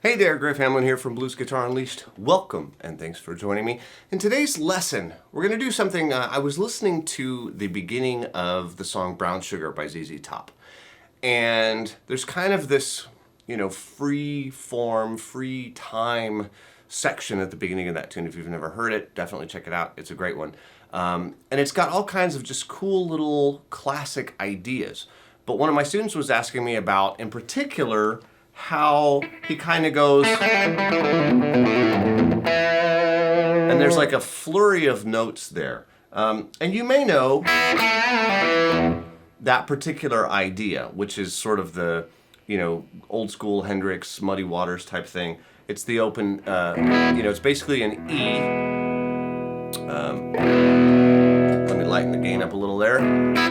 Hey there, Griff Hamlin here from Blues Guitar Unleashed. Welcome, and thanks for joining me. In today's lesson, we're going to do something. I was listening to the beginning of the song Brown Sugar by ZZ Top. And there's kind of this, free form, free time section at the beginning of that tune. If you've never heard it, definitely check it out. It's a great one. And it's got all kinds of just cool little classic ideas. But one of my students was asking me about, in particular, how he kind of goes, and there's like a flurry of notes there. And you may know that particular idea, which is sort of the, old school Hendrix, Muddy Waters type thing. It's the open, it's basically an E. Let me lighten the gain up a little there.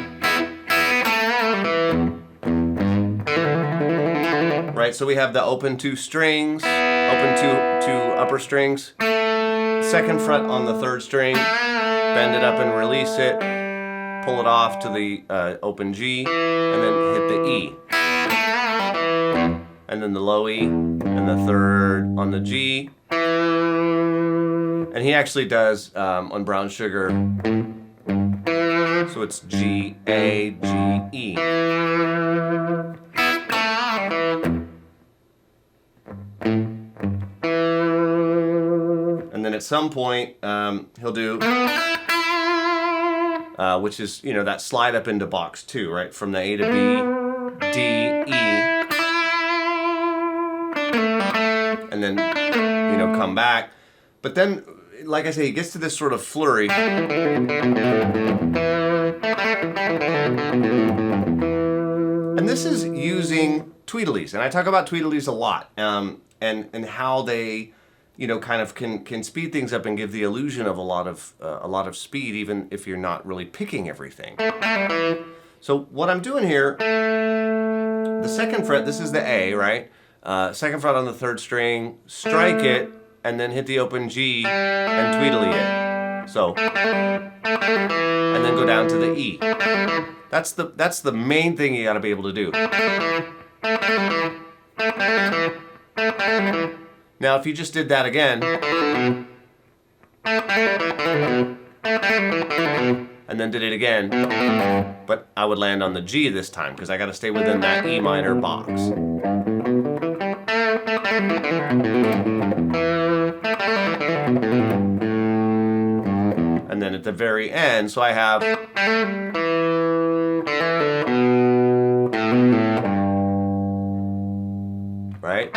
Right, so we have the open two strings, open two upper strings, second fret on the third string, bend it up and release it, pull it off to the open G, and then hit the E. And then the low E, and the third on the G. And he actually does on Brown Sugar, so it's G, A, G, E. And then at some point, he'll do, which is, that slide up into box 2, right? From the A to B, D, E. And then, come back. But then, like I say, he gets to this sort of flurry. And this is using Tweedlies. And I talk about Tweedlies a lot. And how they, kind of can speed things up and give the illusion of a lot of speed, even if you're not really picking everything. So what I'm doing here, the second fret, this is the A, right? Second fret on the third string, strike it, and then hit the open G and Tweedly it. So, and then go down to the E. That's the main thing you got to be able to do. Now, if you just did that again, and then did it again, but I would land on the G this time because I got to stay within that E minor box. And then at the very end, so I have, right?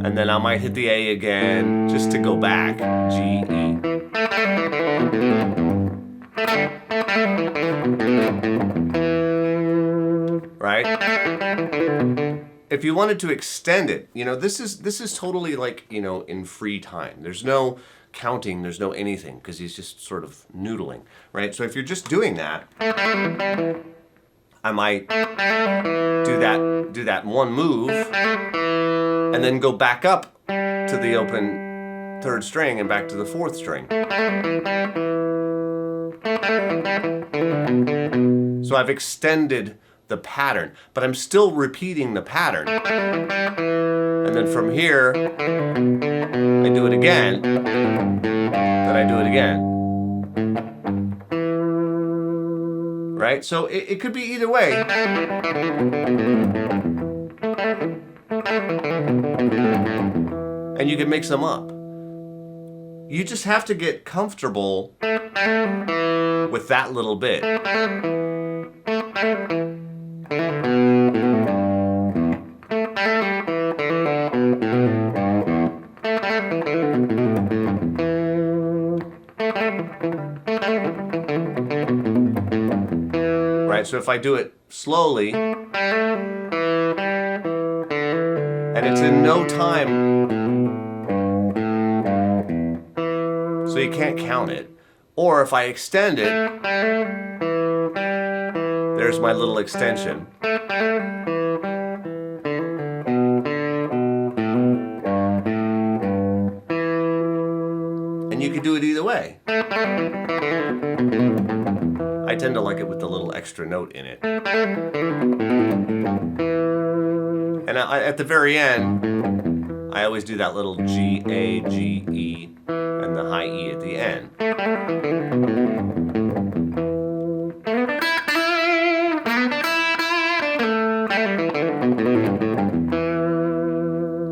And then I might hit the A again just to go back, G, E. Right? If you wanted to extend it, this is totally like, in free time. There's no counting, there's no anything, because he's just sort of noodling, right? So if you're just doing that, I might do that one move, and then go back up to the open third string and back to the fourth string. So I've extended the pattern, but I'm still repeating the pattern. And then from here, I do it again, then I do it again. Right? So it could be either way. And you can mix them up. You just have to get comfortable with that little bit. Right, so if I do it slowly, and it's in no time, so you can't count it. Or if I extend it, there's my little extension. And you can do it either way. I tend to like it with the little extra note in it. And at the very end, I always do that little G, A, G, E, and the high E at the end.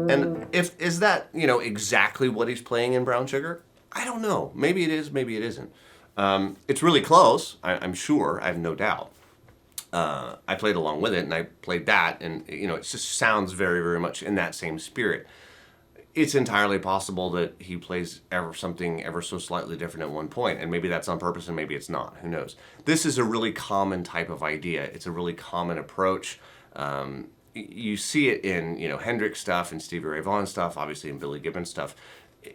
And is that, exactly what he's playing in Brown Sugar? I don't know. Maybe it is, maybe it isn't. It's really close, I'm sure, I have no doubt. I played along with it, and I played that, and it just sounds very, very much in that same spirit. It's entirely possible that he plays something ever so slightly different at one point, and maybe that's on purpose, and maybe it's not. Who knows? This is a really common type of idea. It's a really common approach. You see it in Hendrix stuff and Stevie Ray Vaughan stuff, obviously in Billy Gibbons stuff.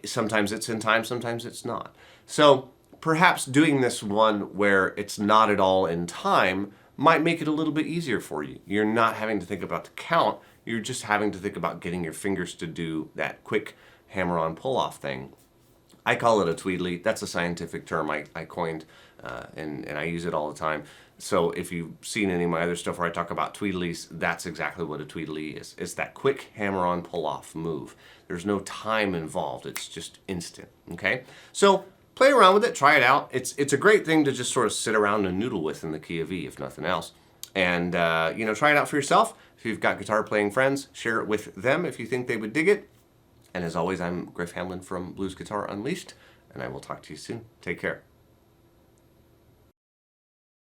Sometimes it's in time, sometimes it's not. So perhaps doing this one where it's not at all in time might make it a little bit easier for you. You're not having to think about the count. You're just having to think about getting your fingers to do that quick hammer-on pull-off thing. I call it a Tweedly. That's a scientific term I coined, and I use it all the time. So if you've seen any of my other stuff where I talk about Tweedlies, that's exactly what a Tweedly is. It's that quick hammer-on pull-off move. There's no time involved. It's just instant, okay? So play around with it. Try it out. It's a great thing to just sort of sit around and noodle with in the key of E, if nothing else. And, try it out for yourself. If you've got guitar playing friends, share it with them if you think they would dig it. And as always, I'm Griff Hamlin from Blues Guitar Unleashed, and I will talk to you soon. Take care.